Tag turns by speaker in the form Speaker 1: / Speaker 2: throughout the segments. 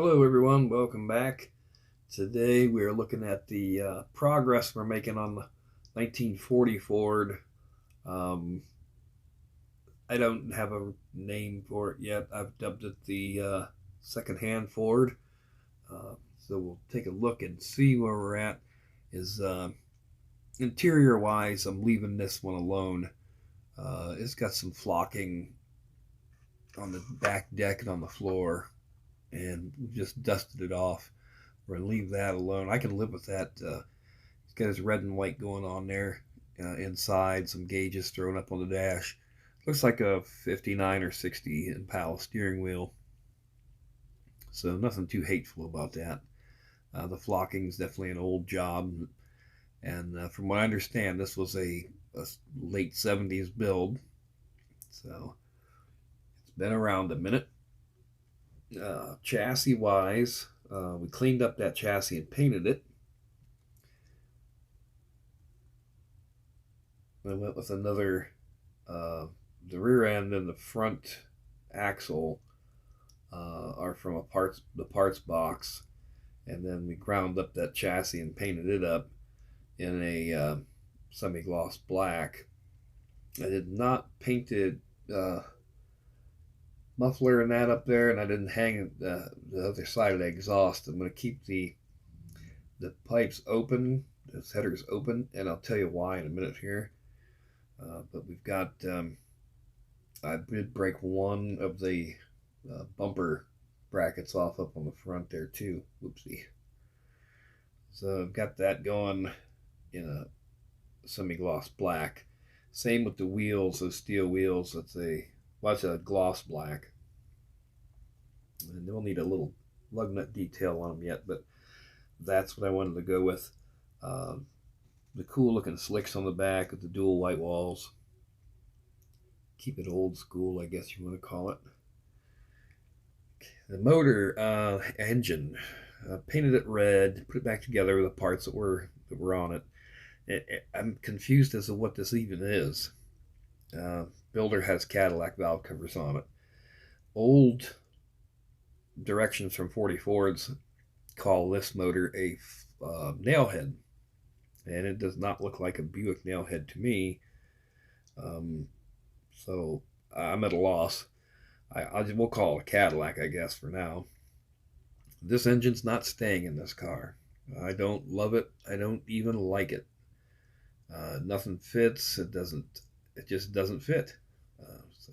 Speaker 1: Hello everyone, welcome back. Today we are looking at the progress we're making on the 1940 Ford. Um, I don't have a name for it yet. I've dubbed it the secondhand Ford. So we'll take a look and see where we're at. Is interior wise, I'm leaving this one alone. It's got some flocking on the back deck and on the floor, and just dusted it off. We're gonna leave that alone. I can live with that. It's got his red and white going on there inside, some gauges thrown up on the dash. Looks like a 59 or 60 Impala steering wheel. So nothing too hateful about that. The flocking is definitely an old job, and from what I understand, this was a late 70s build. So it's been around a minute. Chassis wise, we cleaned up that chassis and painted it. I went with another, the rear end and the front axle are from the parts box, and then we ground up that chassis and painted it up in a semi-gloss black. I did not paint it muffler and that up there, and I didn't hang the other side of the exhaust. I'm going to keep the pipes open, the headers open, and I'll tell you why in a minute here. But we've got, I did break one of the bumper brackets off up on the front there too. Whoopsie. So I've got that going in a semi-gloss black. Same with the wheels, those steel wheels. It's a gloss black. And they'll need a little lug nut detail on them yet, but that's what I wanted to go with. The cool looking slicks on the back with the dual white walls. Keep it old school, I guess you want to call it. The motor engine, painted it red, put it back together with the parts that were on it. I'm confused as to what this even is. Builder has Cadillac valve covers on it. Old directions from 40 Fords call this motor a nailhead, and it does not look like a Buick nailhead to me. So I'm at a loss. We'll call it a Cadillac, I guess, for now. This engine's not staying in this car. I don't love it. I don't even like it. Nothing fits. It doesn't. It just doesn't fit. So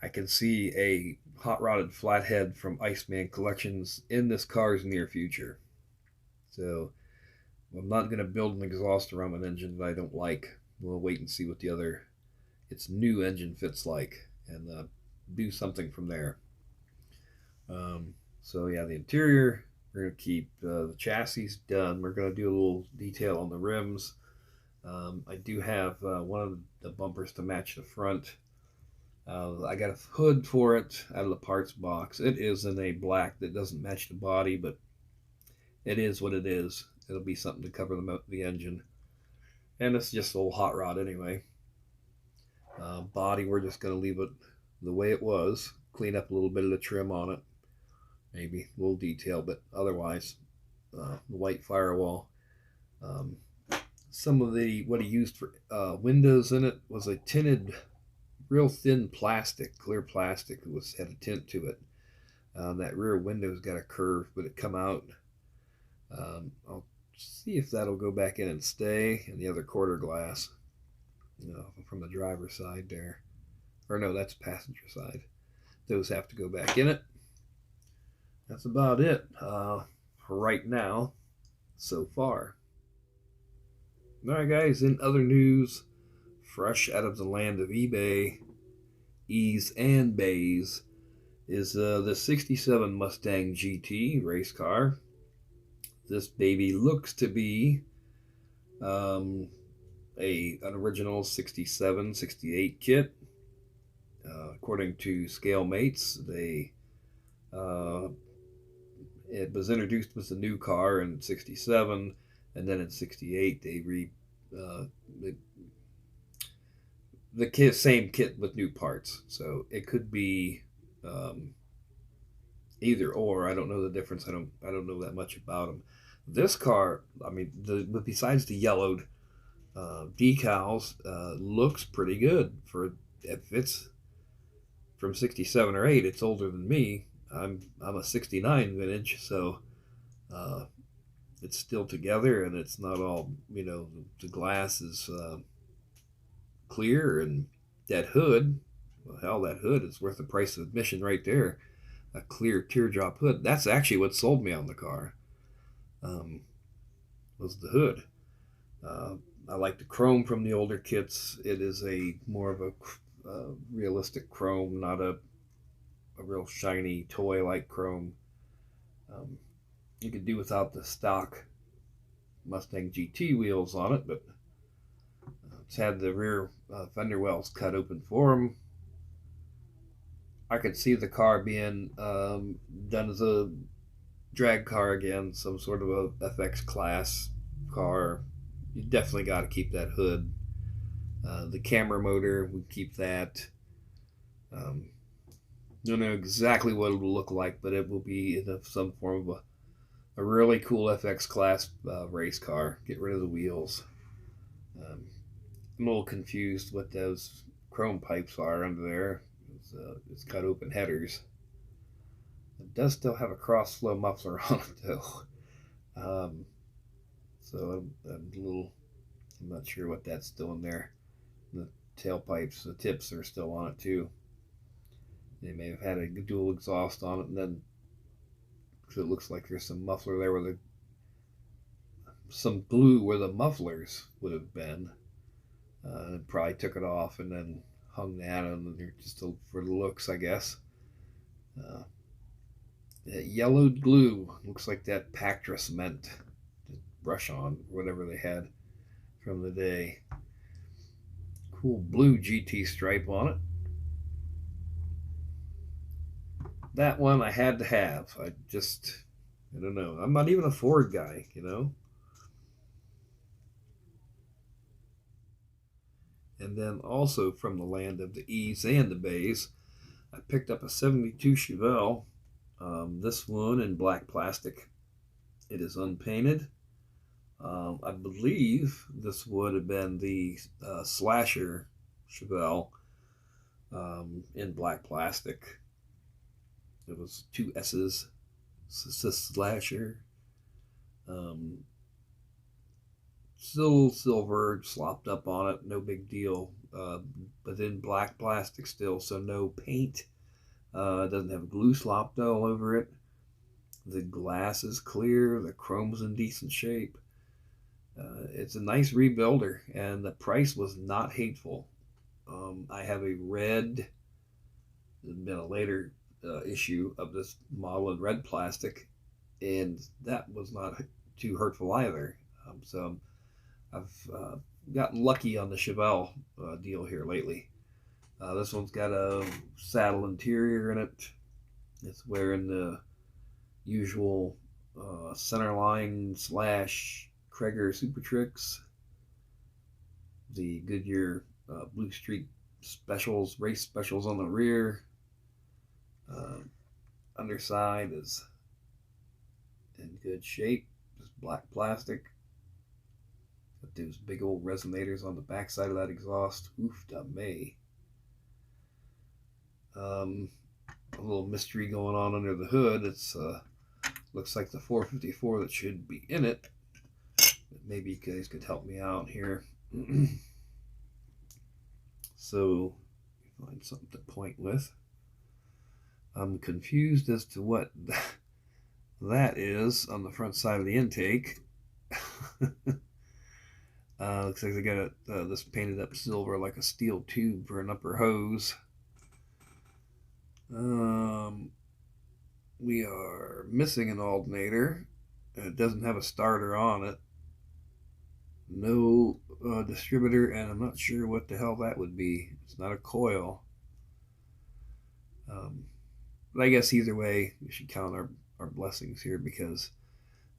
Speaker 1: I can see a hot rodded flathead from Iceman Collections in this car's near future. So I'm not going to build an exhaust around an engine that I don't like. We'll wait and see what its new engine fits like, and do something from there. So yeah, the interior, we're going to keep the chassis done. We're going to do a little detail on the rims. I do have one of the bumpers to match the front. I got a hood for it out of the parts box. It is in a black that doesn't match the body, but it is what it is. It'll be something to cover the engine. And it's just a little hot rod anyway. Body, we're just going to leave it the way it was. Clean up a little bit of the trim on it. Maybe a little detail, but otherwise, the white firewall. Some of what he used for windows in it was a tinted, real thin plastic, clear plastic. Had a tint to it. That rear window's got a curve, but it come out. I'll see if that'll go back in and stay. And the other quarter glass, from the driver's side there, or no, that's passenger side. Those have to go back in it. That's about it for right now, so far. All right, guys, in other news, fresh out of the land of eBay, E's and Bays, is the 67 Mustang GT race car. This baby looks to be an original 67, 68 kit. According to Scale Mates, it was introduced as a new car in 67, and then in 68 the same kit with new parts. So it could be Either or, I don't know the difference. I don't know that much about them. This car, I mean, besides the yellowed decals, looks pretty good for if it's from '67 or '8. It's older than me. I'm a '69 vintage, so uh, it's still together and it's not all, the glass is clear, and that hood. Well, hell, that hood is worth the price of admission right there. A clear teardrop hood. That's actually what sold me on the car. Um, was the hood. Uh, I like the chrome from the older kits. It is a more of a realistic chrome, not a real shiny toy like chrome. Um, you could do without the stock Mustang GT wheels on it, but it's had the rear fender wells cut open for them. I could see the car being done as a drag car again, some sort of a FX class car. You definitely got to keep that hood. The camera motor, we keep that. Um, don't know exactly what it will look like, but it will be in some form of a really cool FX class race car. Get rid of the wheels. I'm a little confused what those chrome pipes are under there. It's cut open headers. It does still have a cross flow muffler on it though. Um, so I'm a little. I'm not sure what that's still in there. The tailpipes, the tips are still on it too. They may have had a dual exhaust on it, and then cause it looks like there's some muffler there where some glue where the mufflers would have been. Probably took it off and then hung that on there just for the looks, I guess. Uh, that yellowed glue looks like that Pactra cement to brush on, whatever they had from the day. Cool blue GT stripe on it. That one I had to have. I don't know. I'm not even a Ford guy. And then also from the land of the E's and the Bays, I picked up a '72 Chevelle. This one in black plastic. It is unpainted. I believe this would have been the Slasher Chevelle in black plastic. It was two S's, Slasher. Um, Still silver slopped up on it, no big deal. But in black plastic still, so no paint. It doesn't have glue slopped all over it. The glass is clear. The chrome's in decent shape. It's a nice rebuilder, and the price was not hateful. I have a red, there's been a later issue of this model in red plastic, and that was not too hurtful either. So I've gotten lucky on the Chevelle deal here lately. This one's got a saddle interior in it. It's wearing the usual centerline / Krager Super Tricks, the Goodyear Blue Streak specials, race specials on the rear. Uh, Underside is in good shape, just black plastic. Got those big old resonators on the backside of that exhaust. Oof da may. A little mystery going on under the hood. It's looks like the 454 that should be in it. But maybe you guys could help me out here. So find something to point with. I'm confused as to what that is on the front side of the intake. Looks like they got this painted up silver like a steel tube for an upper hose. We are missing an alternator. It doesn't have a starter on it. No distributor, and I'm not sure what the hell that would be. It's not a coil. But I guess either way, we should count our blessings here because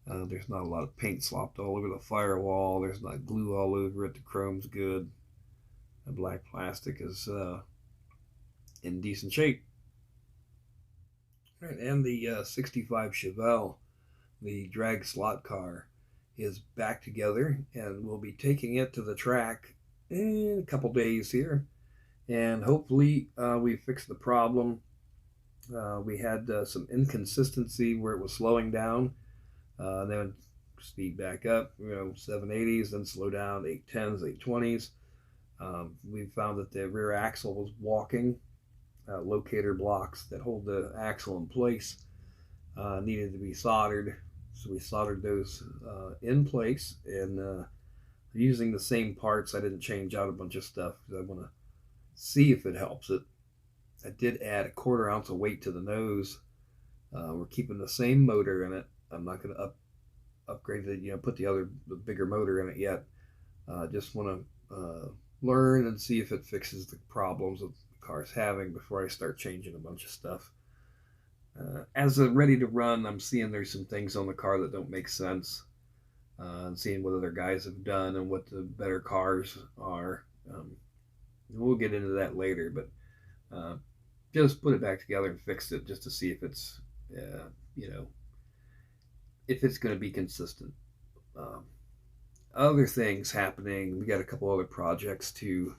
Speaker 1: there's not a lot of paint slopped all over the firewall. There's not glue all over it. The chrome's good. The black plastic is in decent shape. Right, and the 65 Chevelle, the drag slot car, is back together, and we'll be taking it to the track in a couple days here. And hopefully, we fixed the problem. We had some inconsistency where it was slowing down, then speed back up, 780s, then slow down, 810s, 820s. We found that the rear axle was walking. Locator blocks that hold the axle in place needed to be soldered. So we soldered those in place, and using the same parts. I didn't change out a bunch of stuff because I want to see if it helps it. I did add a quarter ounce of weight to the nose. We're keeping the same motor in it. I'm not going to upgrade it, put the bigger motor in it yet. Just want to learn and see if it fixes the problems that the car's having before I start changing a bunch of stuff. As it's ready to run, I'm seeing there's some things on the car that don't make sense, and seeing what other guys have done and what the better cars are. We'll get into that later, but just put it back together and fixed it just to see if it's, if it's going to be consistent. Other things happening. We got a couple other projects to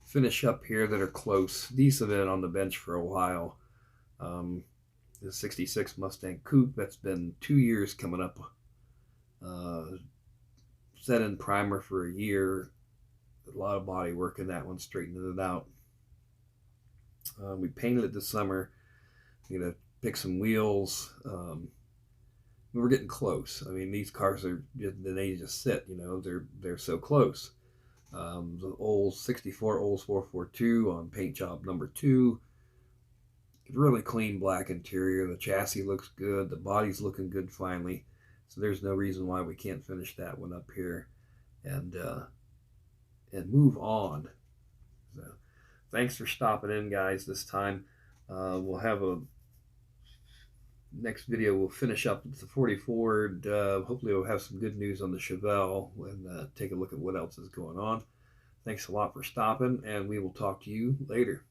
Speaker 1: finish up here that are close. These have been on the bench for a while. The 66 Mustang Coupe, that's been 2 years coming up. Set in primer for a year. A lot of body work in that one, straightening it out. We painted it this summer. Pick some wheels. We're getting close. I mean, these cars are they just sit. They're so close. The old 64 Olds 442 on paint job number 2. Really clean black interior. The chassis looks good. The body's looking good finally. So there's no reason why we can't finish that one up here and move on. So thanks for stopping in, guys. This time we'll have a next video. We'll finish up with the 40 Ford. Hopefully we'll have some good news on the Chevelle and take a look at what else is going on. Thanks a lot for stopping, and we will talk to you later.